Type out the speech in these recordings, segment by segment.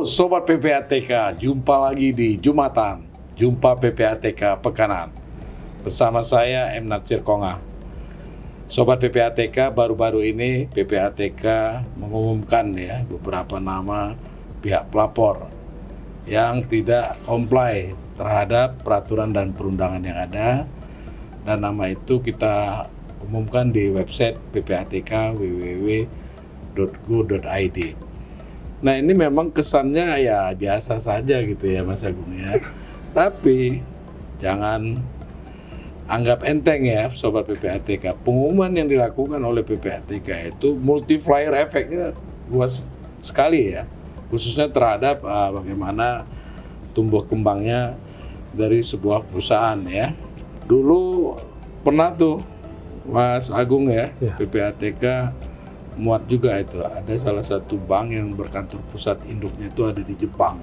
Halo Sobat PPATK, jumpa lagi di Jumatan, Jumpa PPATK Pekanan. Bersama saya M. Natsir Konga. Sobat PPATK, baru-baru ini PPATK mengumumkan ya beberapa nama pihak pelapor yang tidak comply terhadap peraturan dan perundangan yang ada. Dan nama itu kita umumkan di website PPATK www.go.id. Nah ini memang kesannya ya biasa saja gitu ya Mas Agung ya. Tapi jangan anggap enteng ya Sobat PPATK. Pengumuman yang dilakukan oleh PPATK itu multiplier efeknya luas sekali ya. Khususnya terhadap bagaimana tumbuh kembangnya dari sebuah perusahaan ya. Dulu pernah tuh Mas Agung ya. PPATK muat juga itu, ada salah satu bank yang berkantor pusat induknya itu ada di Jepang.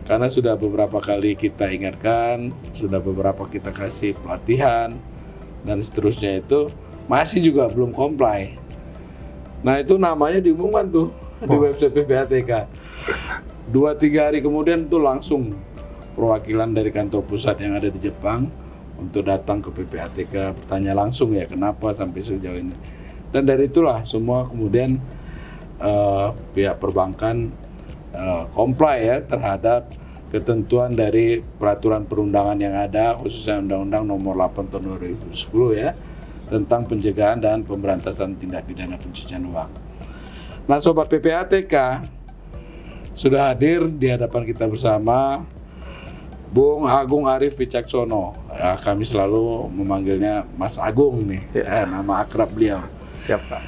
Karena sudah beberapa kali kita ingatkan, sudah beberapa kita kasih pelatihan dan seterusnya itu masih juga belum comply. Nah itu namanya diumumkan tuh di website PPATK. 2-3 hari kemudian tuh langsung perwakilan dari kantor pusat yang ada di Jepang untuk datang ke PPATK bertanya langsung ya kenapa sampai sejauh ini. Dan dari itulah semua kemudian pihak perbankan comply ya terhadap ketentuan dari peraturan perundangan yang ada, khususnya Undang-Undang Nomor 8 Tahun 2010 ya tentang pencegahan dan pemberantasan tindak pidana pencucian uang. Nah Sobat PPATK sudah hadir di hadapan kita bersama Bung Agung Arif Wicaksono. Ya, kami selalu memanggilnya Mas Agung nih, nama akrab beliau. Siapa?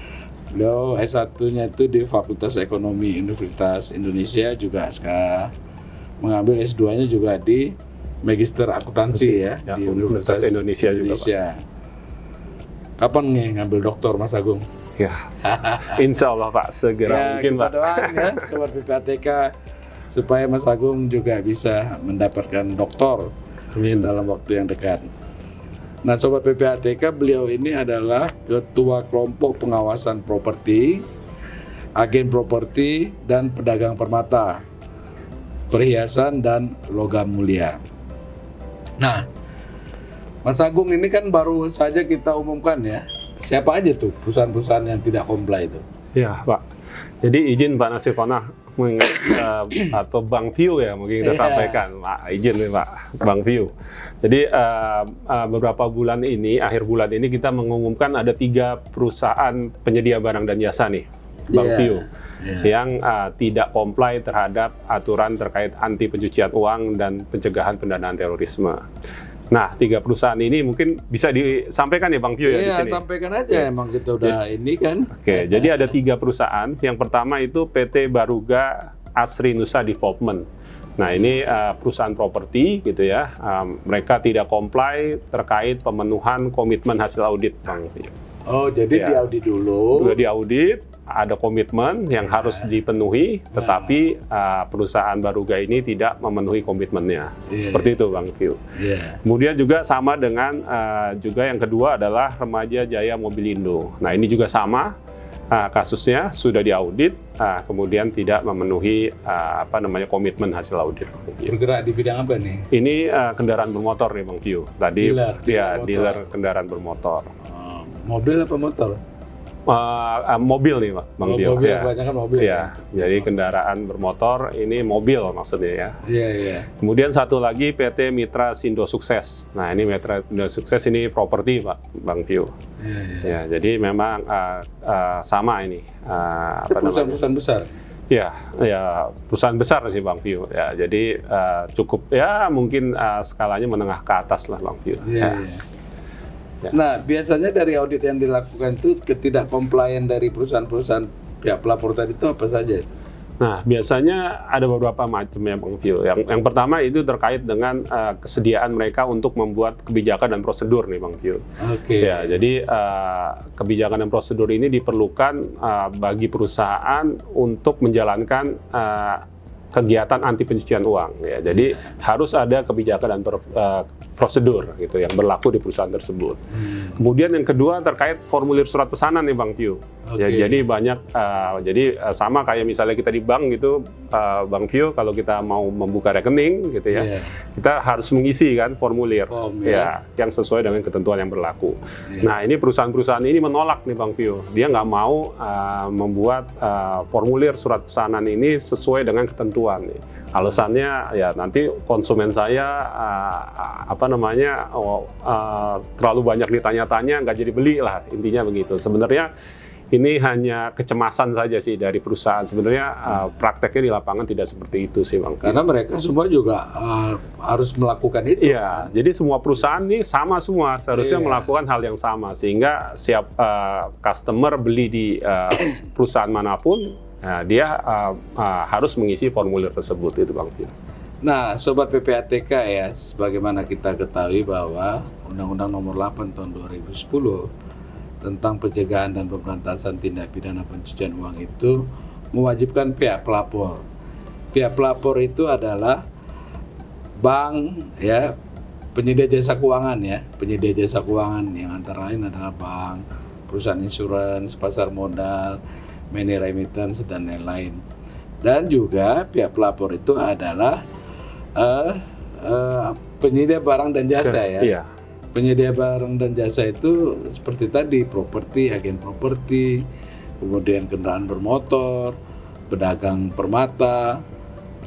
Beliau S1-nya itu di Fakultas Ekonomi Universitas Indonesia, juga mengambil S2-nya juga di Magister Akuntansi ya di Universitas Indonesia juga. Kapan nih ngambil doktor Mas Agung? Ya, insya Allah Pak, segera mungkin Pak. Doain ya Sobat PPATK supaya Mas Agung juga bisa mendapatkan doktor dalam waktu yang dekat. Nah Sobat PPATK, beliau ini adalah Ketua Kelompok Pengawasan Properti, Agen Properti, dan Pedagang Permata, Perhiasan, dan Logam Mulia. Nah, Mas Agung ini kan baru saja kita umumkan ya, siapa aja tuh perusahaan-perusahaan yang tidak comply itu? Ya Pak, jadi izin Pak Natsir Konga atau Bang View ya mungkin kita sampaikan Pak, izin nih Pak, Bang View. Jadi beberapa bulan ini, akhir bulan ini kita mengumumkan ada 3 perusahaan penyedia barang dan jasa nih, Bang View, yang tidak comply terhadap aturan terkait anti pencucian uang dan pencegahan pendanaan terorisme. Nah, 3 perusahaan ini mungkin bisa disampaikan ya Bang View ya di sini. Iya, sampaikan aja emang kita udah ini kan. Oke, jadi ada 3 perusahaan. Yang pertama itu PT Baruga Asri Nusa Development. Nah, ini perusahaan properti gitu ya. Mereka tidak comply terkait pemenuhan komitmen hasil audit Bang View. Oh, jadi diaudit dulu. Sudah diaudit, ada komitmen yang harus dipenuhi, tetapi perusahaan Baruga ini tidak memenuhi komitmennya. Seperti itu Bang View. Kemudian juga sama dengan juga yang kedua adalah Remaja Jaya Mobilindo. Nah ini juga sama kasusnya, sudah diaudit, kemudian tidak memenuhi komitmen hasil audit. Bergerak di bidang apa nih? Ini kendaraan bermotor nih Bang View. Tadi dealer kendaraan bermotor. Mobil apa motor? Mobil nih Bang View. Mobil, kebanyakan mobil. Ya, jadi kendaraan bermotor ini mobil maksudnya ya. Iya. Kemudian satu lagi PT Mitra Sindo Sukses. Nah ini Mitra Sindo Sukses ini properti Pak Bang View. Ya, jadi memang sama ini. Perusahaan-perusahaan besar. Ya perusahaan besar sih Bang View. Ya, jadi cukup ya mungkin skalanya menengah ke atas lah Bang View. Iya. Nah, biasanya dari audit yang dilakukan itu ketidakkomplain dari perusahaan-perusahaan pihak pelapor tadi itu apa saja? Nah, biasanya ada beberapa macam ya Bang View. Yang pertama itu terkait dengan kesediaan mereka untuk membuat kebijakan dan prosedur nih Bang View. Oke. Ya, jadi kebijakan dan prosedur ini diperlukan bagi perusahaan untuk menjalankan kegiatan anti pencucian uang. Ya, jadi harus ada kebijakan dan prosedur gitu yang berlaku di perusahaan tersebut. Kemudian yang kedua terkait formulir surat pesanan nih Bang View. Ya, jadi banyak sama kayak misalnya kita di bank gitu Bang View, kalau kita mau membuka rekening gitu ya, kita harus mengisi kan formulir ya yang sesuai dengan ketentuan yang berlaku. Nah, ini perusahaan-perusahaan ini menolak nih Bang View. Dia nggak mau membuat formulir surat pesanan ini sesuai dengan ketentuan nih. Alasannya ya nanti konsumen saya terlalu banyak ditanya-tanya, nggak jadi beli lah, intinya begitu. Sebenarnya ini hanya kecemasan saja sih dari perusahaan. Sebenarnya prakteknya di lapangan tidak seperti itu sih Bang. Karena mereka semua juga harus melakukan itu. Iya, jadi semua perusahaan nih sama semua seharusnya melakukan hal yang sama, sehingga customer beli di perusahaan manapun. Nah, dia harus mengisi formulir tersebut itu Bang. Nah, Sobat PPATK ya, sebagaimana kita ketahui bahwa Undang-Undang Nomor 8 Tahun 2010 tentang pencegahan dan pemberantasan tindak pidana pencucian uang itu mewajibkan pihak pelapor. Pihak pelapor itu adalah bank ya, penyedia jasa keuangan ya, penyedia jasa keuangan yang antara lain adalah bank, perusahaan insurans, pasar modal, money remittance dan lain-lain. Dan juga pihak pelapor itu adalah penyedia barang dan jasa ya. Iya. Penyedia barang dan jasa itu seperti tadi, properti, agen properti, kemudian kendaraan bermotor, pedagang permata,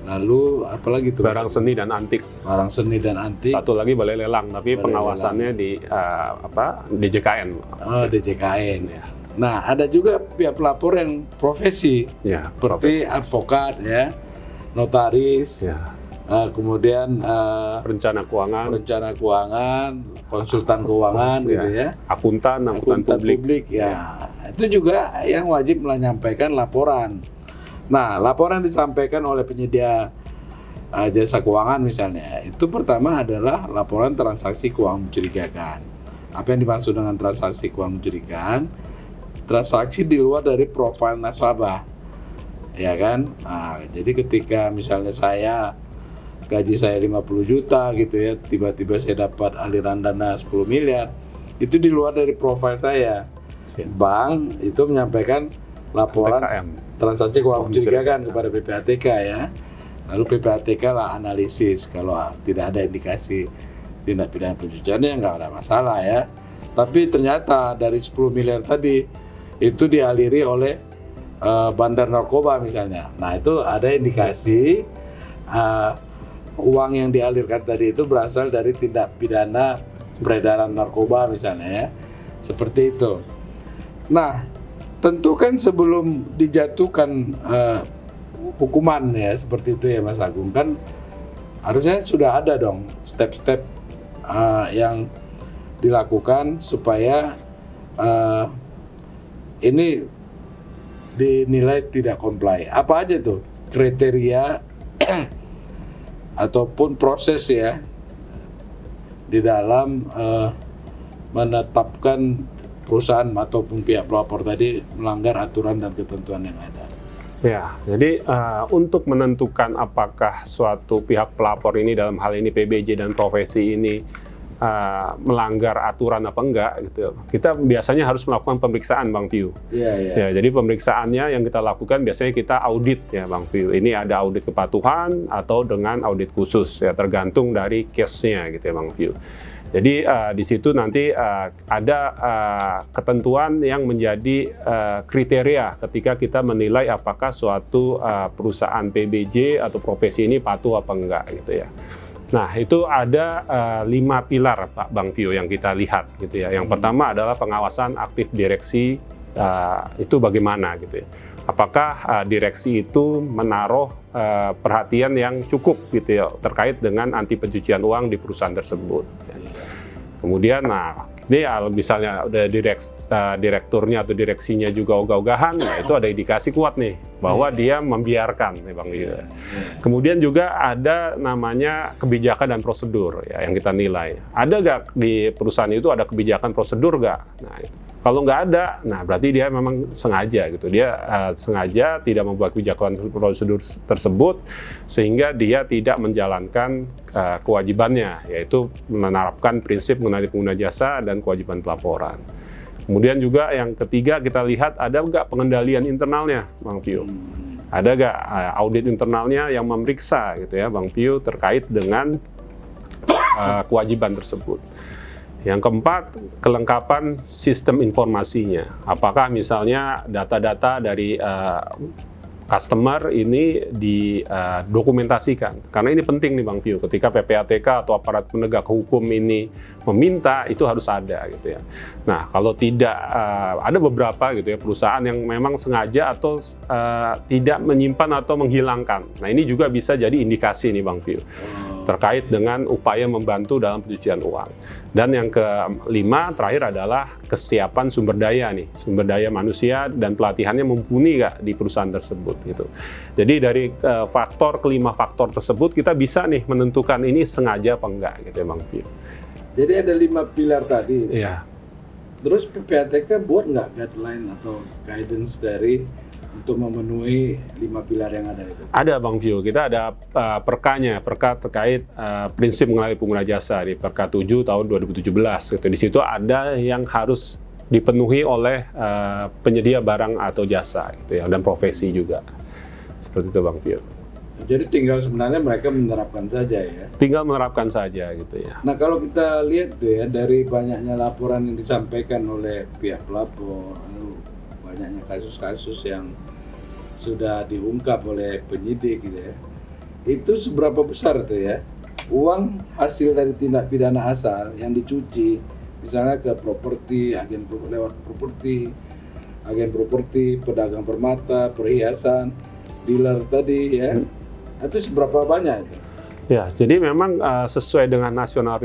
lalu apalagi itu? Barang seni dan antik. Barang seni dan antik. Satu lagi balai lelang, tapi balai pengawasannya lelang. di DJKN. Oh, DJKN ya. Nah, ada juga pihak pelapor yang profesi, Ya, seperti advokat, ya, notaris, kemudian rencana keuangan, konsultan keuangan, gitu ya, akuntan publik, ya. Itu juga yang wajib menyampaikan laporan. Nah, laporan disampaikan oleh penyedia jasa keuangan misalnya, itu pertama adalah laporan transaksi keuangan mencurigakan. Apa yang dimaksud dengan transaksi keuangan mencurigakan? Transaksi di luar dari profil nasabah, ya kan? Nah, jadi ketika misalnya gaji saya 50 juta gitu ya, tiba-tiba saya dapat aliran dana 10 miliar, itu di luar dari profil saya. Bank itu menyampaikan laporan transaksi keuangan mencurigakan kepada PPATK ya. Lalu PPATK lah analisis, kalau tidak ada indikasi tindak pidana pencuciannya nggak ada masalah ya. Tapi ternyata dari 10 miliar tadi itu dialiri oleh bandar narkoba misalnya. Nah, itu ada indikasi uang yang dialirkan tadi itu berasal dari tindak pidana peredaran narkoba misalnya ya. Seperti itu. Nah, tentu kan sebelum dijatuhkan hukuman ya seperti itu ya Mas Agung, kan harusnya sudah ada dong step-step yang dilakukan supaya ini dinilai tidak comply. Apa aja tuh kriteria ataupun proses ya di dalam menetapkan perusahaan ataupun pihak pelapor tadi melanggar aturan dan ketentuan yang ada. Ya, jadi untuk menentukan apakah suatu pihak pelapor ini, dalam hal ini PBJ dan profesi ini melanggar aturan apa enggak gitu, kita biasanya harus melakukan pemeriksaan Bang View. Ya, jadi pemeriksaannya yang kita lakukan biasanya kita audit ya Bang View. Ini ada audit kepatuhan atau dengan audit khusus ya, tergantung dari case-nya gitu ya Bang View. Jadi di situ nanti ada ketentuan yang menjadi kriteria ketika kita menilai apakah suatu perusahaan PBJ atau profesi ini patuh apa enggak gitu ya. Nah, itu ada 5 pilar Pak Bang View yang kita lihat gitu ya. Yang pertama adalah pengawasan aktif direksi, itu bagaimana gitu ya. Apakah direksi itu menaruh perhatian yang cukup gitu ya terkait dengan anti pencucian uang di perusahaan tersebut. Kemudian, nah ini misalnya udah direkturnya atau direksinya juga ogah-ogahan, nah itu ada indikasi kuat nih bahwa dia membiarkan nih Bang. Kemudian juga ada namanya kebijakan dan prosedur ya yang kita nilai. Ada nggak di perusahaan itu ada kebijakan prosedur nggak? Nah, Kalau nggak ada, nah berarti dia memang sengaja gitu. Dia sengaja tidak membuat kebijakan prosedur tersebut sehingga dia tidak menjalankan kewajibannya, yaitu menerapkan prinsip mengenai pengguna jasa dan kewajiban pelaporan. Kemudian juga yang ketiga kita lihat ada nggak pengendalian internalnya, Bang Pio? Ada nggak audit internalnya yang memeriksa gitu ya, Bang Pio, terkait dengan kewajiban tersebut. Yang keempat, kelengkapan sistem informasinya. Apakah misalnya data-data dari customer ini didokumentasikan? Karena ini penting nih Bang Pio, ketika PPATK atau aparat penegak hukum ini meminta, itu harus ada gitu ya. Nah, kalau tidak, ada beberapa gitu ya perusahaan yang memang sengaja atau tidak menyimpan atau menghilangkan. Nah, ini juga bisa jadi indikasi nih Bang Pio, terkait dengan upaya membantu dalam pencucian uang. Dan yang kelima, terakhir adalah kesiapan sumber daya nih, sumber daya manusia dan pelatihannya mumpuni nggak di perusahaan tersebut gitu. Jadi dari kelima faktor tersebut kita bisa nih menentukan ini sengaja apa enggak gitu ya Bang Pio. Jadi ada 5 pilar tadi. Iya. Terus PPATK buat nggak guideline atau guidance dari untuk memenuhi 5 pilar yang ada itu? Ada Bang Pio, kita ada perka terkait prinsip mengenai pengguna jasa di Perka 7 tahun 2017 gitu. Di situ ada yang harus dipenuhi oleh penyedia barang atau jasa gitu ya, dan profesi juga. Seperti itu Bang Pio. Jadi tinggal sebenarnya mereka menerapkan saja ya. Tinggal menerapkan saja gitu ya. Nah kalau kita lihat tuh ya, dari banyaknya laporan yang disampaikan oleh pihak pelapor, lalu banyaknya kasus-kasus yang sudah diungkap oleh penyidik gitu ya, itu seberapa besar tuh ya uang hasil dari tindak pidana asal yang dicuci, misalnya ke properti, lewat properti, agen properti, pedagang permata, perhiasan, dealer tadi ya, itu seberapa banyak itu? Ya, jadi memang sesuai dengan National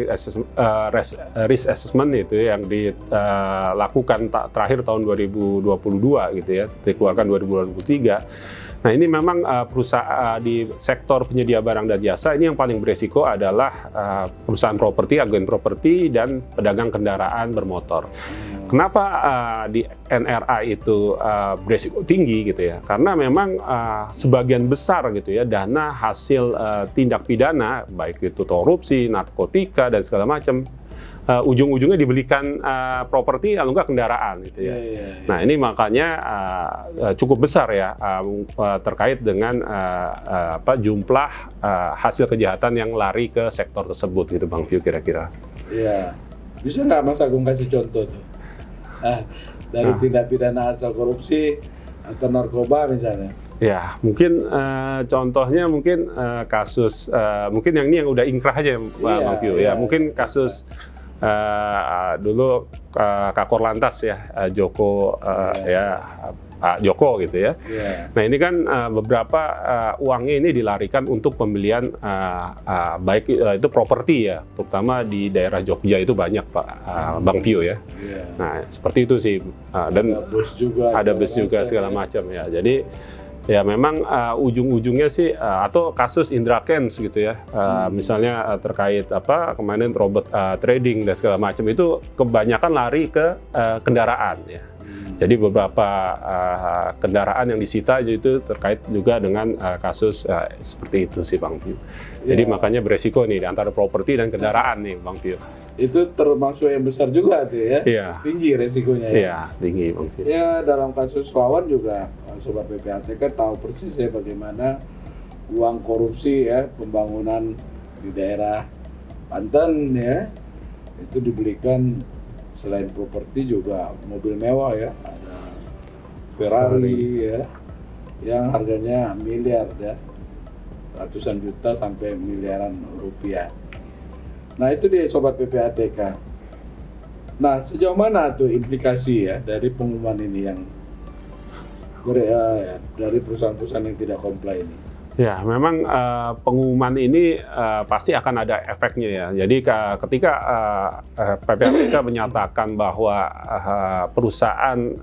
Risk Assessment itu yang dilakukan terakhir tahun 2022 gitu ya, dikeluarkan 2023. Nah ini memang perusahaan di sektor penyedia barang dan jasa ini yang paling beresiko adalah perusahaan properti, agen properti, dan pedagang kendaraan bermotor. Kenapa di NRA itu beresiko tinggi gitu ya? Karena memang sebagian besar gitu ya dana hasil tindak pidana, baik itu korupsi, narkotika dan segala macam, ujung-ujungnya dibelikan properti lalu enggak kendaraan gitu ya. Nah ini makanya cukup besar ya terkait dengan jumlah hasil kejahatan yang lari ke sektor tersebut gitu Bang Pio kira-kira. Iya, bisa nggak Mas Agung kasih contoh tuh? Dari tindak pidana asal korupsi atau narkoba misalnya. Ya, mungkin contohnya mungkin kasus mungkin yang ini yang udah ingkrah aja Bang Pio ya. Mungkin kasus dulu Kakor Lantas ya, Joko ya, Pak Joko gitu ya. Nah ini kan beberapa uangnya ini dilarikan untuk pembelian baik itu properti ya, terutama di daerah Jogja itu banyak Pak Bang Pio ya. Nah seperti itu sih, dan ada bus juga segala macam ya. Jadi ya memang ujung-ujungnya sih atau kasus Indra Kents gitu ya, misalnya terkait kemarin robot trading dan segala macam itu kebanyakan lari ke kendaraan ya. Jadi beberapa kendaraan yang disita itu terkait juga dengan kasus seperti itu sih Bang Pio. Jadi makanya beresiko nih antara properti dan kendaraan nih Bang Pio. Itu termasuk yang besar juga tuh ya? Iya. Tinggi resikonya ya? Iya, tinggi Bang Pio. Ya dalam kasus Wawan juga Sobat PPATK tahu persis ya bagaimana uang korupsi ya, pembangunan di daerah Banten ya, itu dibelikan selain properti juga mobil mewah ya, ada Ferrari ya, yang harganya miliar ya, ratusan juta sampai miliaran rupiah. Nah itu dia Sobat PPATK. Nah sejauh mana tuh implikasi ya dari pengumuman ini yang dari perusahaan-perusahaan yang tidak comply ini? Ya, memang pengumuman ini pasti akan ada efeknya ya. Jadi ketika PPATK menyatakan bahwa perusahaan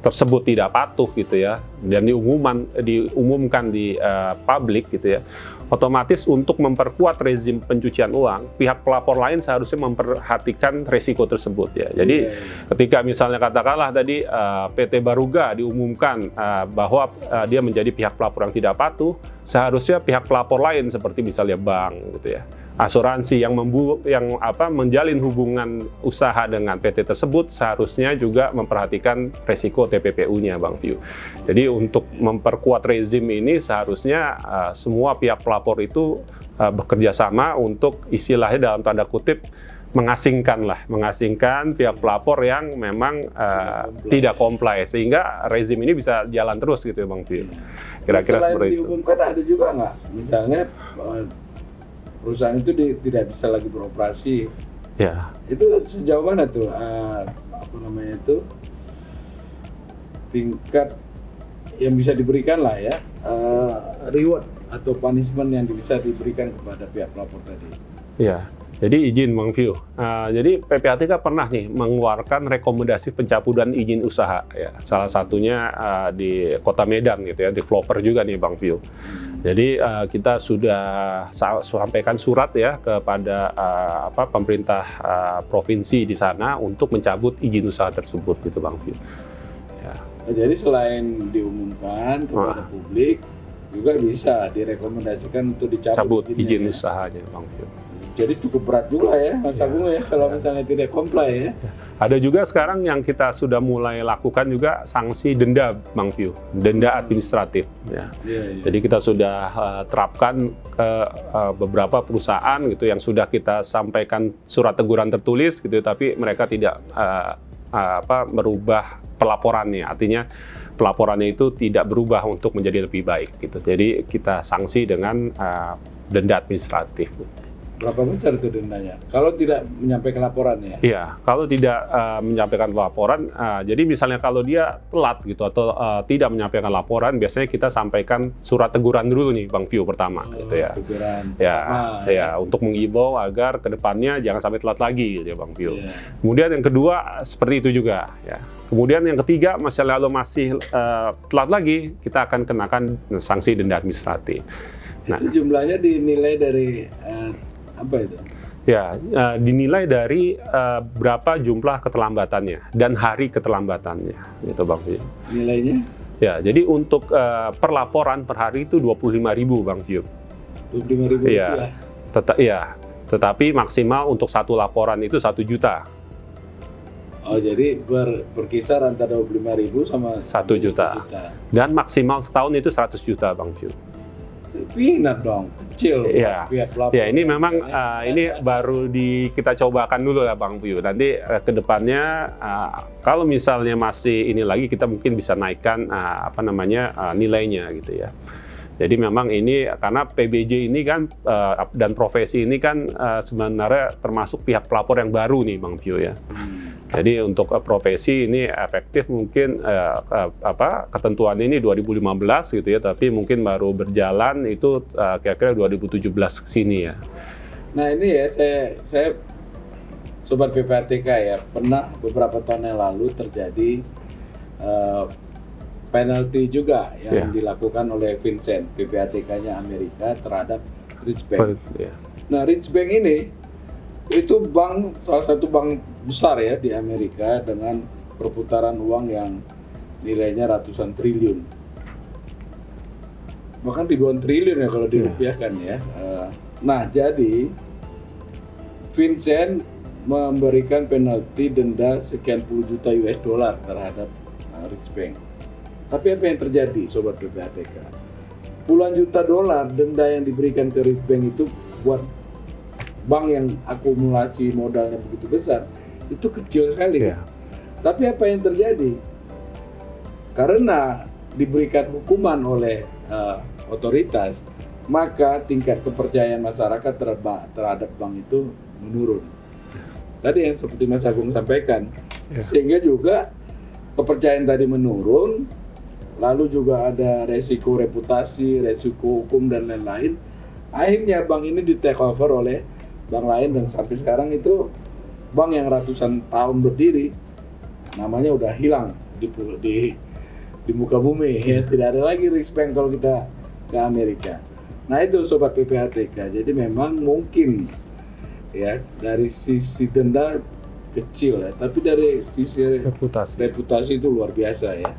tersebut tidak patuh gitu ya, dan diumumkan di publik gitu ya, Otomatis untuk memperkuat rezim pencucian uang, pihak pelapor lain seharusnya memperhatikan resiko tersebut ya. Jadi ketika misalnya katakanlah tadi PT Baruga diumumkan bahwa dia menjadi pihak pelapor yang tidak patuh, seharusnya pihak pelapor lain seperti misalnya bank gitu ya, asuransi yang menjalin hubungan usaha dengan PT tersebut seharusnya juga memperhatikan resiko TPPU-nya, Bang View. Jadi untuk memperkuat rezim ini seharusnya semua pihak pelapor itu bekerja sama untuk istilahnya dalam tanda kutip mengasingkan pihak pelapor yang memang tidak comply, sehingga rezim ini bisa jalan terus gitu ya, Bang View. Kira-kira Selain seperti itu. diumumkan ada juga nggak, misalnya perusahaan itu tidak bisa lagi beroperasi. Ya. Itu sejauh mana tuh tingkat yang bisa diberikan lah ya, reward atau punishment yang bisa diberikan kepada pihak pelapor tadi. Ya. Jadi izin Bang View. Jadi PPATK pernah nih mengeluarkan rekomendasi pencabutan izin usaha ya. Salah satunya di Kota Medan gitu ya, developer juga nih Bang View. Jadi kita sudah sampaikan surat ya kepada pemerintah provinsi di sana untuk mencabut izin usaha tersebut gitu Bang View. Ya. Jadi selain diumumkan kepada publik, juga bisa direkomendasikan untuk dicabut izin usahanya Bang View. Jadi cukup berat juga ya Mas Agung ya kalau misalnya tidak comply ya. Ada juga sekarang yang kita sudah mulai lakukan juga sanksi denda Bang View, denda administratif ya. Jadi kita sudah terapkan ke beberapa perusahaan gitu yang sudah kita sampaikan surat teguran tertulis gitu, tapi mereka tidak merubah pelaporannya. Artinya pelaporannya itu tidak berubah untuk menjadi lebih baik gitu. Jadi kita sanksi dengan denda administratif. Berapa besar itu dendanya? Kalau tidak menyampaikan laporannya? Iya, kalau tidak menyampaikan laporan, jadi misalnya kalau dia telat gitu atau tidak menyampaikan laporan, biasanya kita sampaikan surat teguran dulu nih, Bang View pertama, gitu ya. Teguran Ya, untuk mengimbau agar kedepannya jangan sampai telat lagi, gitu ya, Bang View. Kemudian yang kedua seperti itu juga, ya. Kemudian yang ketiga, kalau masih telat lagi, kita akan kenakan sanksi denda administratif. Itu jumlahnya dinilai dari apa itu? Ya, dinilai dari berapa jumlah keterlambatannya dan hari keterlambatannya, gitu Bang View. Nilainya? Ya, jadi untuk per laporan per hari itu 25.000 Bang View. 25.000 ya, tetapi maksimal untuk satu laporan itu 1 juta. Oh, jadi berkisar antara 25.000 sama 1 juta. Dan maksimal setahun itu 100 juta Bang View. Peanut dong, kecil. Ya, ini memang ini baru kita cobakan dulu lah Bang View. Nanti ke depannya kalau misalnya masih ini lagi, kita mungkin bisa naikkan nilainya gitu ya. Jadi memang ini karena PBJ ini kan dan profesi ini kan sebenarnya termasuk pihak pelapor yang baru nih Bang View ya. Jadi untuk profesi ini efektif mungkin ketentuan ini 2015 gitu ya, tapi mungkin baru berjalan itu kira-kira 2017 ke sini ya. Nah ini ya saya Sobat PPATK ya, pernah beberapa tahun yang lalu terjadi penalti juga yang dilakukan oleh Vincent, PPATK-nya Amerika terhadap Rich Bank. Nah Rich Bank ini itu salah satu bank besar ya di Amerika dengan perputaran uang yang nilainya ratusan triliun, bahkan ribuan triliun ya kalau dirupiahkan ya. Nah jadi Vincent memberikan penalti denda sekian puluh juta US dollar terhadap Rich Bank. Tapi apa yang terjadi Sobat PPATK? Puluhan juta dolar denda yang diberikan ke Rich Bank itu buat bank yang akumulasi modalnya begitu besar itu kecil sekali. Tapi apa yang terjadi? Karena diberikan hukuman oleh otoritas, maka tingkat kepercayaan masyarakat terhadap bank itu menurun. Tadi yang seperti Mas Agung sampaikan, sehingga juga kepercayaan tadi menurun, lalu juga ada resiko reputasi, resiko hukum dan lain-lain. Akhirnya bank ini di take over oleh bank lain, dan sampai sekarang itu bank yang ratusan tahun berdiri namanya udah hilang di muka bumi ya. Tidak ada lagi Rich Bank kalau kita ke Amerika. Nah itu sobat PPATK. Jadi memang mungkin ya dari sisi denda kecil ya, tapi dari sisi reputasi itu luar biasa ya.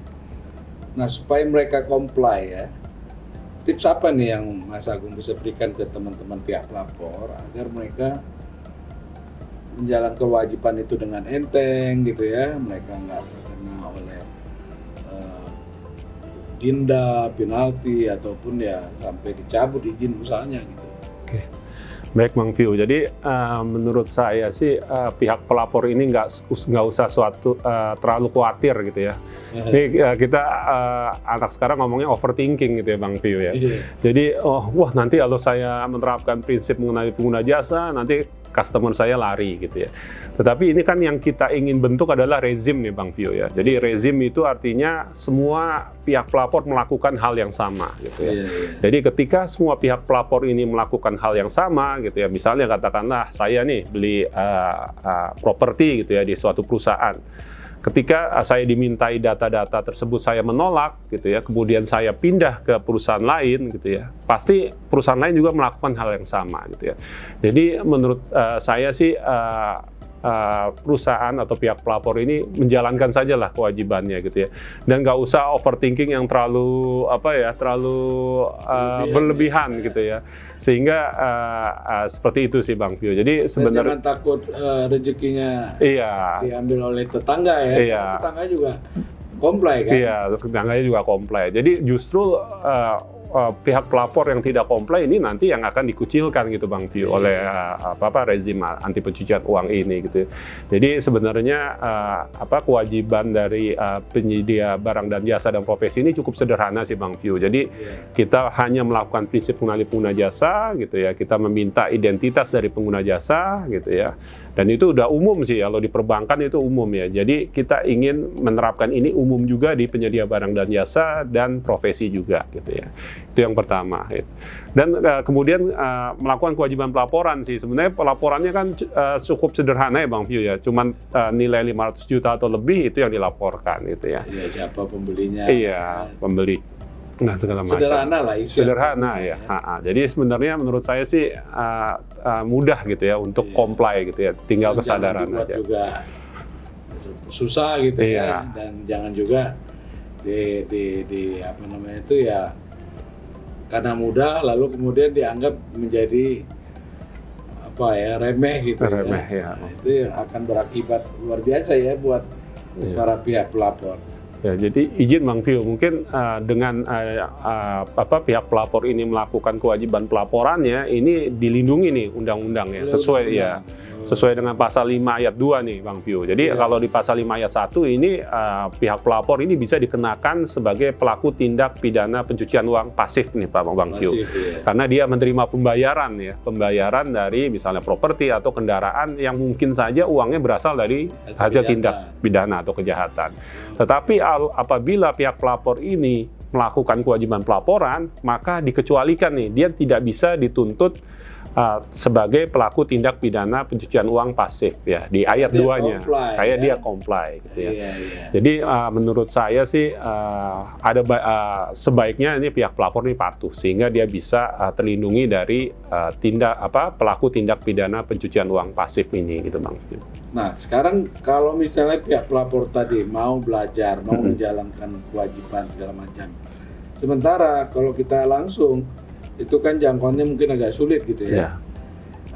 Nah supaya mereka comply ya, tips apa nih yang Mas Agung bisa berikan ke teman-teman pihak pelapor agar mereka menjalankan kewajiban itu dengan enteng gitu ya, mereka nggak terkena oleh denda, penalti ataupun ya sampai dicabut izin usahanya gitu. Oke. Baik Bang View, jadi menurut saya sih pihak pelapor ini nggak usah terlalu khawatir gitu ya. Ini kita anak sekarang ngomongnya overthinking gitu ya Bang View ya. Jadi wah nanti kalau saya menerapkan prinsip mengenai pengguna jasa nanti customer saya lari gitu ya. Tetapi ini kan yang kita ingin bentuk adalah rezim nih Bang View ya. Jadi rezim itu artinya semua pihak pelapor melakukan hal yang sama gitu ya. Jadi ketika semua pihak pelapor ini melakukan hal yang sama gitu ya. Misalnya katakanlah saya nih beli properti gitu ya di suatu perusahaan. Ketika saya dimintai data-data tersebut saya menolak gitu ya, kemudian saya pindah ke perusahaan lain gitu ya, pasti perusahaan lain juga melakukan hal yang sama gitu ya. Jadi menurut saya sih perusahaan atau pihak pelapor ini menjalankan sajalah kewajibannya gitu ya, dan nggak usah overthinking yang terlalu berlebihan gitu ya, sehingga seperti itu sih Bang View. Jadi sebenarnya jangan takut rezekinya diambil oleh tetangga ya. Iya. Tetangga juga comply kan? Iya, tetangganya juga comply. Jadi justru pihak pelapor yang tidak comply ini nanti yang akan dikucilkan gitu Bang View oleh rezim anti pencucian uang ini gitu. Jadi sebenarnya kewajiban dari penyedia barang dan jasa dan profesi ini cukup sederhana sih Bang View. Jadi kita hanya melakukan prinsip pengenali pengguna jasa gitu ya. Kita meminta identitas dari pengguna jasa gitu ya. Dan itu udah umum sih, kalau di perbankan itu umum ya. Jadi kita ingin menerapkan ini umum juga di penyedia barang dan jasa dan profesi juga gitu ya. Itu yang pertama. Gitu. Dan kemudian melakukan kewajiban pelaporan sih. Sebenarnya pelaporannya kan cukup sederhana ya Bang View ya. Cuman nilai 500 juta atau lebih itu yang dilaporkan gitu ya. Iya, siapa pembelinya? Iya, pembeli. Nah, segala macam. Sederhana lah sederhana ya. Jadi sebenarnya menurut saya sih mudah gitu ya untuk comply gitu ya. Tinggal kesadaran aja. Juga susah gitu ya. Dan jangan juga di apa namanya itu ya, karena mudah lalu kemudian dianggap menjadi remeh gitu ya. Nah, itu yang akan berakibat luar biasa ya buat para pihak pelapor. Ya, jadi izin Bang View, mungkin dengan pihak pelapor ini melakukan kewajiban pelaporannya, ini dilindungi nih undang-undang ya, sesuai dengan pasal 5 ayat 2 nih Bang View. Jadi kalau di pasal 5 ayat 1 ini pihak pelapor ini bisa dikenakan sebagai pelaku tindak pidana pencucian uang pasif nih Bang View. Karena dia menerima pembayaran dari misalnya properti atau kendaraan yang mungkin saja uangnya berasal dari hasil tindak pidana atau kejahatan. Tetapi apabila pihak pelapor ini melakukan kewajiban pelaporan, maka dikecualikan nih, dia tidak bisa dituntut sebagai pelaku tindak pidana pencucian uang pasif ya di ayat 2-nya. Kayak dia comply gitu ya. Jadi menurut saya sih sebaiknya ini pihak pelapor ini patuh sehingga dia bisa terlindungi dari pelaku tindak pidana pencucian uang pasif ini gitu Bang. Nah, sekarang kalau misalnya pihak pelapor tadi mau belajar, mau menjalankan kewajiban segala macam. Sementara kalau kita langsung itu kan jangkauannya mungkin agak sulit gitu ya.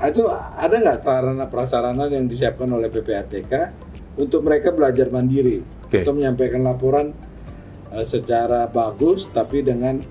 Itu ada nggak sarana-prasarana yang disiapkan oleh PPATK untuk mereka belajar mandiri atau menyampaikan laporan secara bagus tapi dengan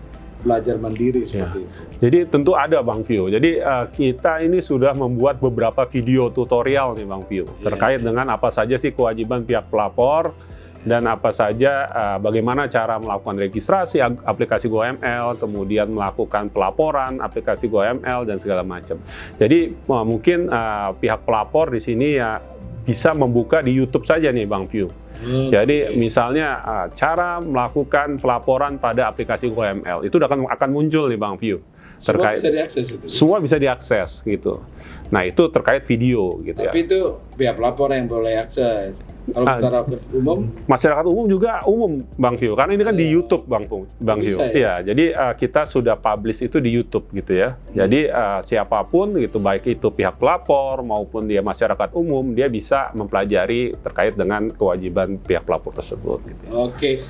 belajar mandiri seperti itu? Jadi tentu ada Bang View. Jadi kita ini sudah membuat beberapa video tutorial nih Bang View terkait dengan apa saja sih kewajiban pihak pelapor dan apa saja bagaimana cara melakukan registrasi aplikasi GoML, kemudian melakukan pelaporan aplikasi GoML dan segala macam. Jadi mungkin pihak pelapor di sini ya bisa membuka di YouTube saja nih Bang View. Jadi misalnya cara melakukan pelaporan pada aplikasi GoML itu akan muncul nih Bang View. Semua bisa diakses itu. Semua bisa diakses gitu. Nah itu terkait video gitu. Tapi itu pihak pelapor yang boleh akses. Kalau masyarakat umum, Masyarakat umum juga umum, Bang View. Karena ini kan di YouTube, Bang View. Bisa, ya? Iya, jadi kita sudah publish itu di YouTube gitu ya. Jadi siapapun gitu, baik itu pihak pelapor maupun dia masyarakat umum, dia bisa mempelajari terkait dengan kewajiban pihak pelapor tersebut. Gitu. Oke.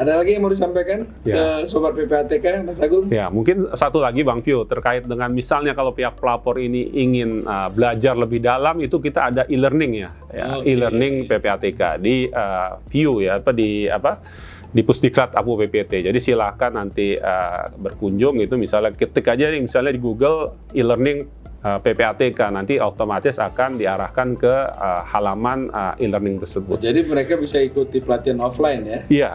Ada lagi yang mau disampaikan Ya. ke Sobat PPATK, Mas Agung? Ya, mungkin satu lagi Bang View terkait dengan misalnya kalau pihak pelapor ini ingin belajar lebih dalam, itu kita ada e-learning ya, Oke. e-learning PPATK di View ya, di Pusdiklat APU PPT. Jadi silakan nanti berkunjung itu, misalnya ketik aja misalnya di Google e-learning PPATK, nanti otomatis akan diarahkan ke halaman e-learning tersebut. Jadi mereka bisa ikuti pelatihan offline ya? Iya.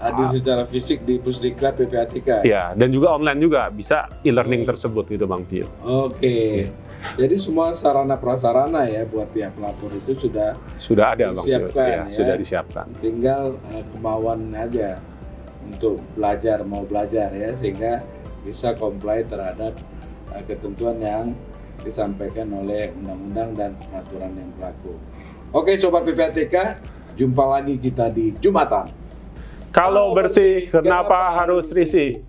Hadir secara fisik di Pusdiklat PPATK. Ya, dan juga online juga bisa e-learning tersebut gitu Bang View. Oke. Jadi semua sarana prasarana ya buat pihak pelapor itu Sudah ada Bang View. disiapkan ya. Sudah disiapkan. Tinggal kemauan aja untuk mau belajar ya, sehingga bisa comply terhadap ketentuan yang disampaikan oleh undang-undang dan peraturan yang berlaku. Oke, Sobat PPATK, jumpa lagi kita di Jumatan. Kalau bersih, kenapa harus risih?